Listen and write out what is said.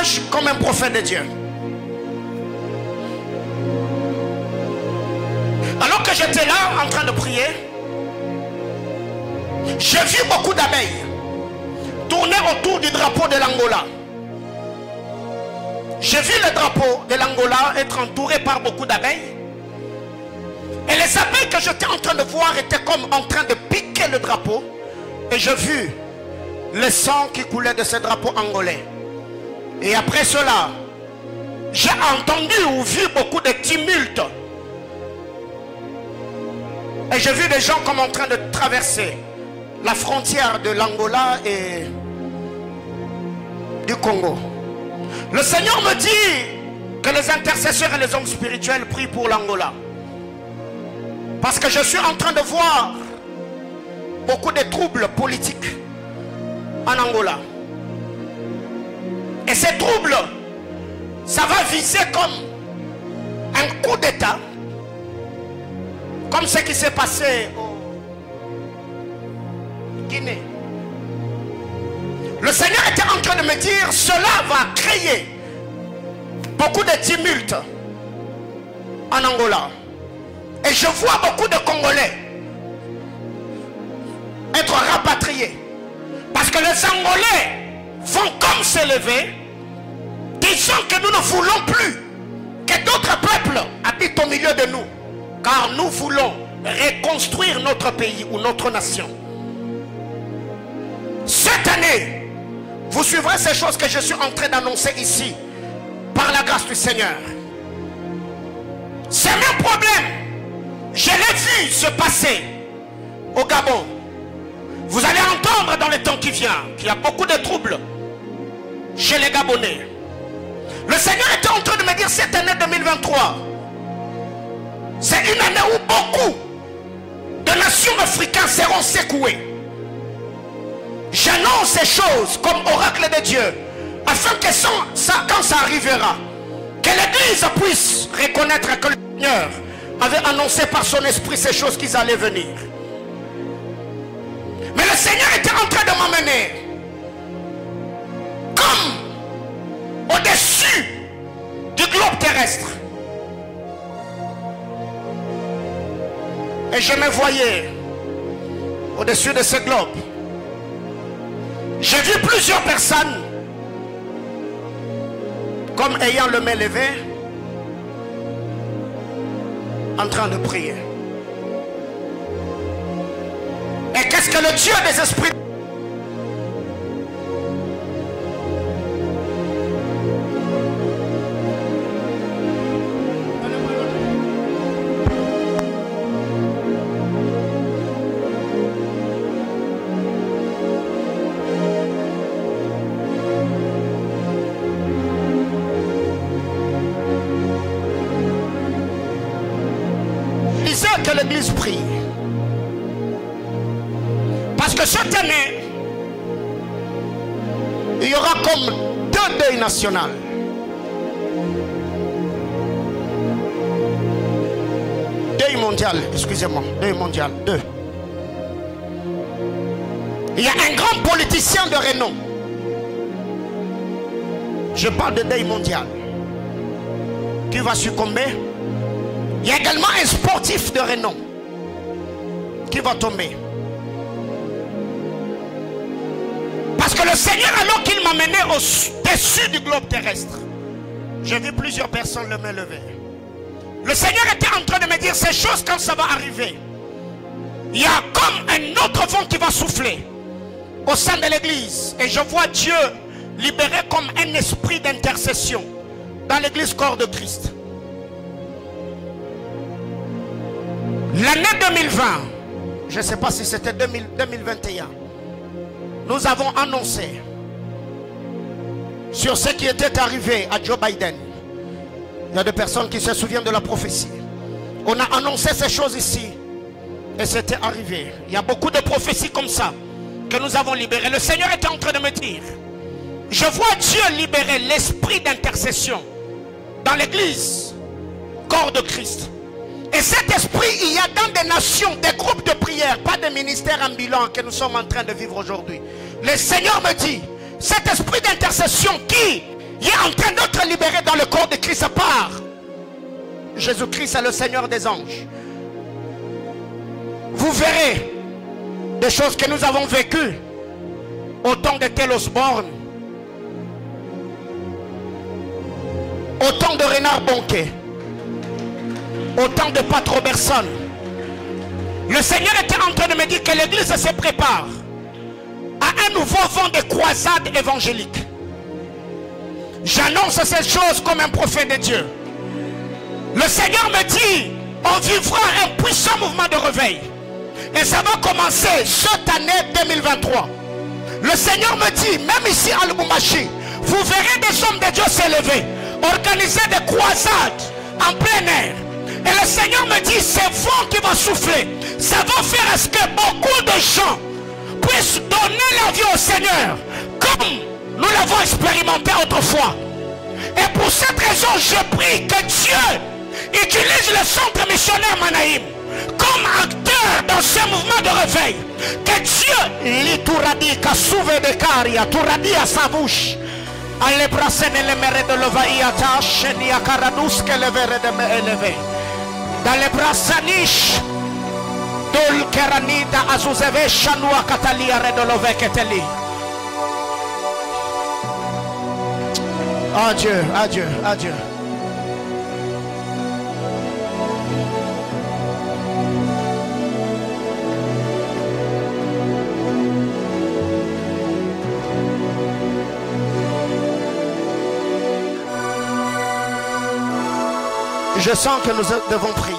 témoignage comme un prophète de Dieu. Alors que j'étais là en train de prier, j'ai vu beaucoup d'abeilles tourner autour du drapeau de l'Angola. J'ai vu le drapeau de l'Angola être entouré par beaucoup d'abeilles. Et les abeilles que j'étais en train de voir étaient comme en train de piquer le drapeau. Et j'ai vu le sang qui coulait de ce drapeau angolais. Et après cela, j'ai entendu ou vu beaucoup de tumultes. Et j'ai vu des gens comme en train de traverser la frontière de l'Angola et du Congo. Le Seigneur me dit que les intercesseurs et les hommes spirituels prient pour l'Angola. Parce que je suis en train de voir beaucoup de troubles politiques en Angola. Et ces troubles, ça va viser comme un coup d'État, comme ce qui s'est passé au Guinée. Le Seigneur était en train de me dire, cela va créer beaucoup de tumultes en Angola. Et je vois beaucoup de Congolais être rapatriés. Parce que les Angolais vont comme s'élever, disant que nous ne voulons plus que d'autres peuples habitent au milieu de nous. Car nous voulons reconstruire notre pays ou notre nation. Cette année, vous suivrez ces choses que je suis en train d'annoncer ici, par la grâce du Seigneur. C'est mon problème. Je l'ai vu se passer au Gabon. Vous allez entendre dans le temps qui vient qu'il y a beaucoup de troubles chez les Gabonais. Le Seigneur était en train de me dire cette année 2023, c'est une année où beaucoup de nations africaines seront secouées. J'annonce ces choses comme oracle de Dieu, afin que quand ça arrivera, que l'Église puisse reconnaître que le Seigneur avait annoncé par son esprit ces choses qui allaient venir. Mais le Seigneur était en train de m'amener comme au-dessus du globe terrestre. Et je me voyais au-dessus de ce globe. J'ai vu plusieurs personnes comme ayant le main levée en train de prier. Et qu'est-ce que le Dieu des esprits que l'Église prie? Parce que cette année, il y aura comme deux deuils nationaux. Deuil mondial, excusez-moi, deuil mondial, deux. Il y a un grand politicien de renom. Je parle de deuil mondial qui va succomber. Il y a également un sportif de renom qui va tomber. Parce que le Seigneur, alors qu'il m'a mené au-dessus du globe terrestre, j'ai vu plusieurs personnes le main levée. Le Seigneur était en train de me dire ces choses quand ça va arriver. Il y a comme un autre vent qui va souffler au sein de l'église. Et je vois Dieu libérer comme un esprit d'intercession dans l'église corps de Christ. L'année 2020, je ne sais pas si c'était 2021, nous avons annoncé sur ce qui était arrivé à Joe Biden. Il y a des personnes qui se souviennent de la prophétie. On a annoncé ces choses ici et c'était arrivé. Il y a beaucoup de prophéties comme ça que nous avons libérées. Le Seigneur était en train de me dire, je vois Dieu libérer l'esprit d'intercession dans l'église corps de Christ. Et cet esprit, il y a dans des nations, des groupes de prière, pas des ministères ambulants que nous sommes en train de vivre aujourd'hui. Le Seigneur me dit, cet esprit d'intercession qui Il est en train d'être libéré dans le corps de Christ par Jésus-Christ est le Seigneur des anges. Vous verrez des choses que nous avons vécues au temps de Tel Osborne, au temps de Renard Bonquet, au temps de Pat Robertson. Le Seigneur était en train de me dire que l'église se prépare à un nouveau vent de croisade évangélique. J'annonce ces choses comme un prophète de Dieu. Le Seigneur me dit, on vivra un puissant mouvement de réveil. Et ça va commencer cette année 2023. Le Seigneur me dit, même ici à Lubumbashi, vous verrez des hommes de Dieu s'élever, organiser des croisades en plein air. Et le Seigneur me dit, c'est vent qui va souffler. Ça va faire à ce que beaucoup de gens puissent donner la vie au Seigneur, comme nous l'avons expérimenté autrefois. Et pour cette raison, je prie que Dieu utilise le centre missionnaire Manaïm comme acteur dans ce mouvement de réveil. Que Dieu lit tout radis, qu'a souvé de caria, tout radis à sa bouche. Allez brasser les mères de l'ovaïa, tâche, ni à caradous que le verre de me élever. Dans les brassaniches, dol keranida azuzeve, chanoua catalia, redolove keteli. Adieu, adieu, adieu. Je sens que nous devons prier.